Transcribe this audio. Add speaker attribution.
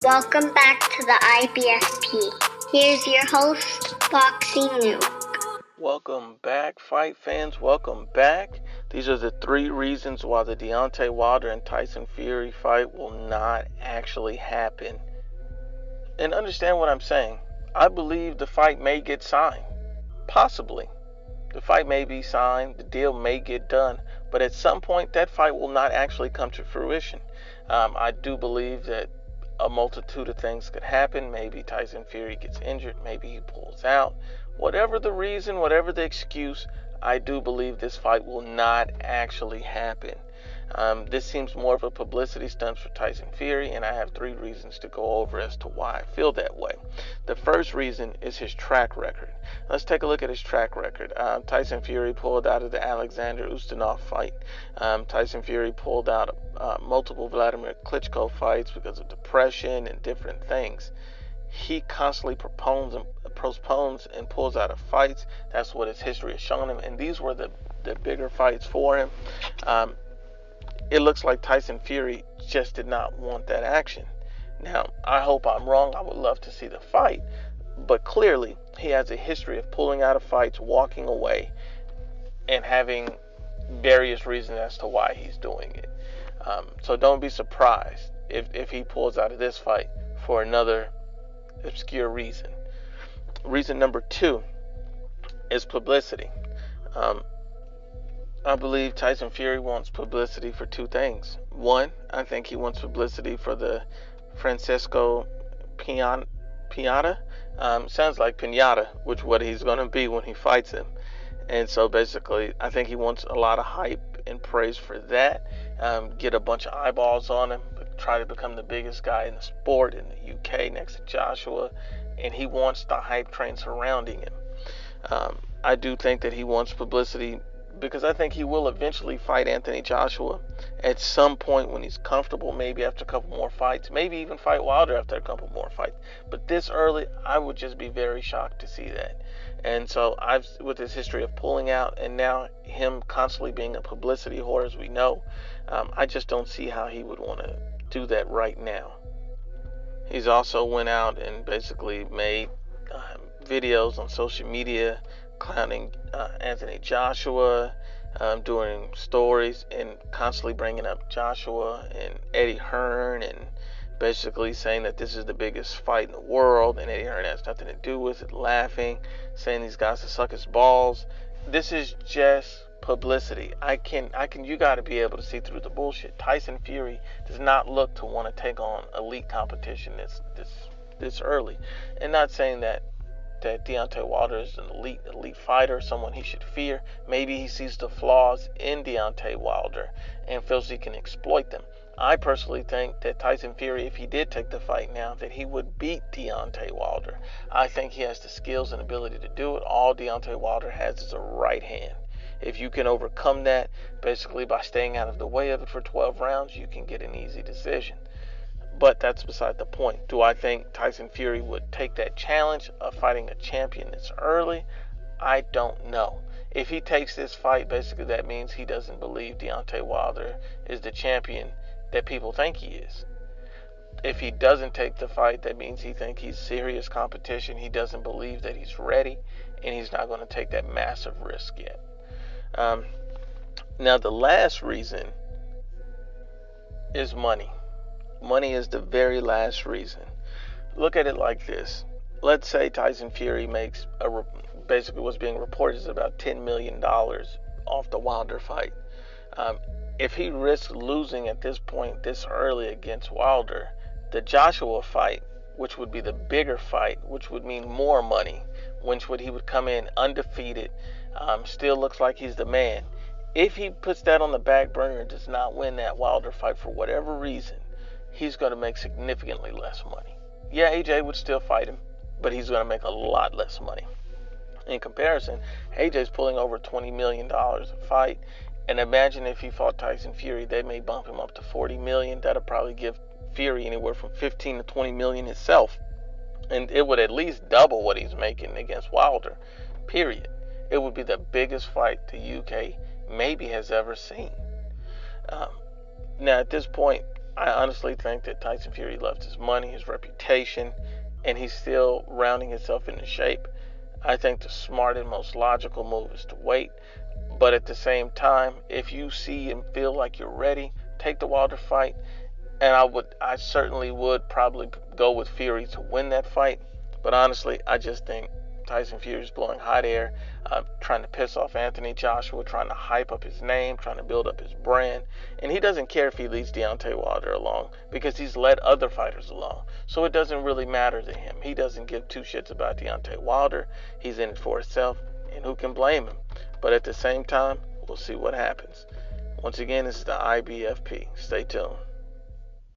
Speaker 1: Welcome back to the IBFP. Here's your host, Boxing Nuke.
Speaker 2: Welcome back, fight fans. Welcome back. These are the 3 reasons why the Deontay Wilder and Tyson Fury fight will not actually happen. And understand what I'm saying. I believe the fight may get signed. Possibly. The fight may be signed. The deal may get done. But at some point, that fight will not actually come to fruition. I do believe that a multitude of things could happen. Maybe Tyson Fury gets injured. Maybe he pulls out. Whatever the reason, whatever the excuse, I do believe this fight will not actually happen. This seems more of a publicity stunt for Tyson Fury, and I have 3 reasons to go over as to why I feel that way. The first reason is his track record. Let's take a look at his track record. Tyson Fury pulled out of the Alexander Ustinov fight. Tyson Fury pulled out multiple Vladimir Klitschko fights because of depression and different things. He constantly postpones and pulls out of fights. That's what his history has shown him, and these were the bigger fights for him. It looks like Tyson Fury just did not want that action. Now, I hope I'm wrong. I would love to see the fight, but clearly he has a history of pulling out of fights, walking away, and having various reasons as to why he's doing it. So don't be surprised if he pulls out of this fight for another obscure reason. Reason number 2 is publicity. I believe Tyson Fury wants publicity for 2 things. 1, I think he wants publicity for the Francisco Piñata. Sounds like Piñata, which what he's going to be when he fights him. And so basically, I think he wants a lot of hype and praise for that. Get a bunch of eyeballs on him. Try to become the biggest guy in the sport in the UK next to Joshua. And he wants the hype train surrounding him. I do think that he wants publicity because I think he will eventually fight Anthony Joshua at some point when he's comfortable, maybe after a couple more fights, maybe even fight Wilder after a couple more fights. But this early, I would just be very shocked to see that. And so with his history of pulling out and now him constantly being a publicity whore, as we know, I just don't see how he would want to do that right now. He's also went out and basically made videos on social media clowning Anthony Joshua, doing stories and constantly bringing up Joshua and Eddie Hearn and basically saying that this is the biggest fight in the world and Eddie Hearn has nothing to do with it, laughing, saying these guys to suck his balls. This is just publicity. You got to be able to see through the bullshit. Tyson Fury does not look to want to take on elite competition this early. And not saying that Deontay Wilder is an elite fighter, someone he should fear. Maybe he sees the flaws in Deontay Wilder and feels he can exploit them. I personally think that Tyson Fury, if he did take the fight now, that he would beat Deontay Wilder. I think he has the skills and ability to do it. All Deontay Wilder has is a right hand. If you can overcome that, basically by staying out of the way of it for 12 rounds, you can get an easy decision. But that's beside the point. Do I think Tyson Fury would take that challenge of fighting a champion this early? I don't know. If he takes this fight, basically that means he doesn't believe Deontay Wilder is the champion that people think he is. If he doesn't take the fight, that means he thinks he's serious competition. He doesn't believe that he's ready, and he's not going to take that massive risk yet. Now, the last reason is money. Money is the very last reason. Look at it like this. Let's say Tyson Fury makes basically what's being reported is about $10 million off the Wilder fight. If he risks losing at this point this early against Wilder, the Joshua fight, which would be the bigger fight, which would mean more money, he would come in undefeated, still looks like he's the man. If he puts that on the back burner and does not win that Wilder fight for whatever reason, he's going to make significantly less money. Yeah, AJ would still fight him, but he's going to make a lot less money. In comparison, AJ's pulling over $20 million a fight, and imagine if he fought Tyson Fury, they may bump him up to $40 million. That'll probably give Fury anywhere from $15 to $20 million himself, and it would at least double what he's making against Wilder, period. It would be the biggest fight the UK maybe has ever seen. Now, at this point, I honestly think that Tyson Fury left his money, his reputation, and he's still rounding himself into shape. I think the smart and most logical move is to wait. But at the same time, if you see and feel like you're ready, take the Wilder fight. And I certainly would probably go with Fury to win that fight. But honestly, I just think Tyson Fury's blowing hot air, trying to piss off Anthony Joshua, trying to hype up his name, trying to build up his brand. And he doesn't care if he leads Deontay Wilder along because he's led other fighters along. So it doesn't really matter to him. He doesn't give two shits about Deontay Wilder. He's in it for himself, and who can blame him? But at the same time, we'll see what happens. Once again, this is the IBFP. Stay tuned.